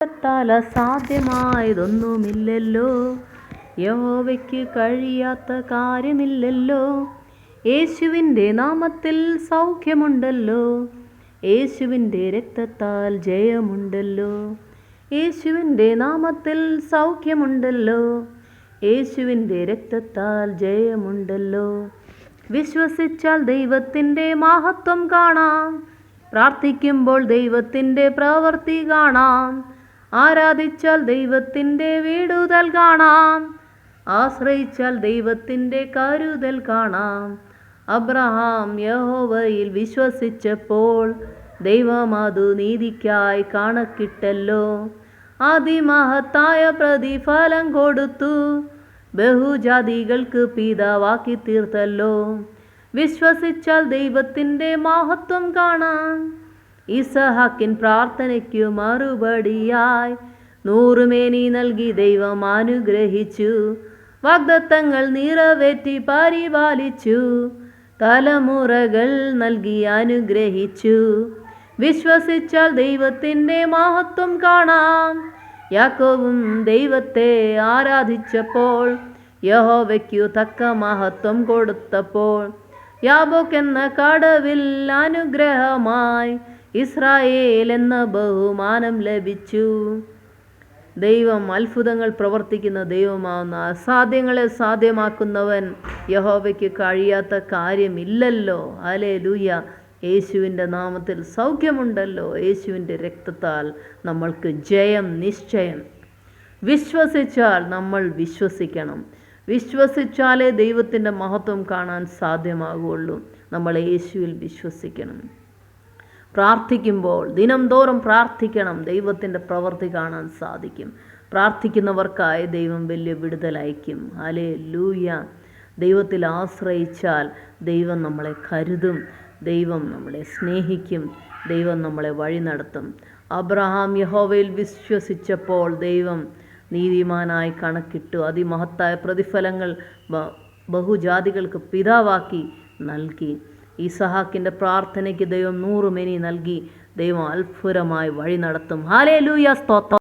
ത്താൽ അസാധ്യമായതൊന്നുമില്ലല്ലോ, യഹോവയ്ക്ക് കഴിയാത്ത കാര്യമില്ലല്ലോ. യേശുവിൻ്റെ നാമത്തിൽ സൗഖ്യമുണ്ടല്ലോ, യേശുവിൻ്റെ രക്തത്താൽ ജയമുണ്ടല്ലോ. യേശുവിൻ്റെ നാമത്തിൽ സൗഖ്യമുണ്ടല്ലോ, യേശുവിൻ്റെ രക്തത്താൽ ജയമുണ്ടല്ലോ. വിശ്വസിച്ചാൽ ദൈവത്തിൻ്റെ മഹത്വം കാണാം, പ്രാർത്ഥിക്കുമ്പോൾ ദൈവത്തിൻ്റെ പ്രവൃത്തി കാണാം. ആരാധിച്ചാൽ ദൈവത്തിൻ്റെ വിടുതൽ കാണാം, ആശ്രയിച്ചാൽ ദൈവത്തിൻ്റെ കരുതൽ കാണാം. അബ്രഹാം യഹോവയിൽ വിശ്വസിച്ചപ്പോൾ ദൈവം അതു നീതിക്കായി കണക്കിട്ടല്ലോ. അതിമഹത്തായ പ്രതിഫലം കൊടുത്തു, ബഹുജാതികൾക്ക് പിതാവാക്കി തീർത്തല്ലോ. വിശ്വസിച്ചാൽ ദൈവത്തിൻ്റെ മഹത്വം കാണാം. ഇസഹാക്കിൻ പ്രാർത്ഥനയ്ക്കു മറുപടിയായി 100 മേനി നൽകി ദൈവം അനുഗ്രഹിച്ചു. വാഗ്ദത്തങ്ങൾ നിറവേറ്റി പരിപാലിച്ചു, തലമുറകൾ നൽകി അനുഗ്രഹിച്ചു. വിശ്വസിച്ചാൽ ദൈവത്തിൻ്റെ മഹത്വം കാണാം. യാക്കോബും ദൈവത്തെ ആരാധിച്ചപ്പോൾ യഹോവയ്ക്കു തക്ക മഹത്വം കൊടുത്തപ്പോൾ യാബോക്ക് എന്ന കടവിൽ അനുഗ്രഹമായി ഇസ്രായേൽ എന്ന ബഹുമാനം ലഭിച്ചു. ദൈവം അത്ഭുതങ്ങൾ പ്രവർത്തിക്കുന്ന ദൈവമാവുന്ന അസാധ്യങ്ങളെ സാധ്യമാക്കുന്നവൻ. യഹോവയ്ക്ക് കഴിയാത്ത കാര്യമില്ലല്ലോ. ഹല്ലേലൂയ. യേശുവിൻ്റെ നാമത്തിൽ സൗഖ്യമുണ്ടല്ലോ, യേശുവിൻ്റെ രക്തത്താൽ നമ്മൾക്ക് ജയം നിശ്ചയം. വിശ്വസിച്ചാൽ നമ്മൾ വിശ്വസിക്കണം. വിശ്വസിച്ചാലേ ദൈവത്തിൻ്റെ മഹത്വം കാണാൻ സാധ്യമാകുള്ളൂ. നമ്മൾ യേശുവിൽ വിശ്വസിക്കണം. പ്രാർത്ഥിക്കുമ്പോൾ ദിനം തോറും പ്രാർത്ഥിക്കണം, ദൈവത്തിൻ്റെ പ്രവൃത്തി കാണാൻ സാധിക്കും. പ്രാർത്ഥിക്കുന്നവർക്കായി ദൈവം വലിയ വിടുതലയക്കും. ഹല്ലേലൂയ. ദൈവത്തിൽ ആശ്രയിച്ചാൽ ദൈവം നമ്മളെ കരുതും, ദൈവം നമ്മളെ സ്നേഹിക്കും, ദൈവം നമ്മളെ വഴി നടത്തും. അബ്രഹാം യഹോവയിൽ വിശ്വസിച്ചപ്പോൾ ദൈവം നീതിമാനായി കണക്കിട്ടു. അതിമഹത്തായ പ്രതിഫലങ്ങൾ ബഹുജാതികൾക്ക് പിതാവാക്കി നൽകി. ഇസഹാക്കിൻ്റെ പ്രാർത്ഥനയ്ക്ക് ദൈവം 100 മേനി നൽകി. ദൈവം അത്ഭുതമായി വഴി നടത്തും. ഹല്ലേലൂയ. സ്തോത്രം.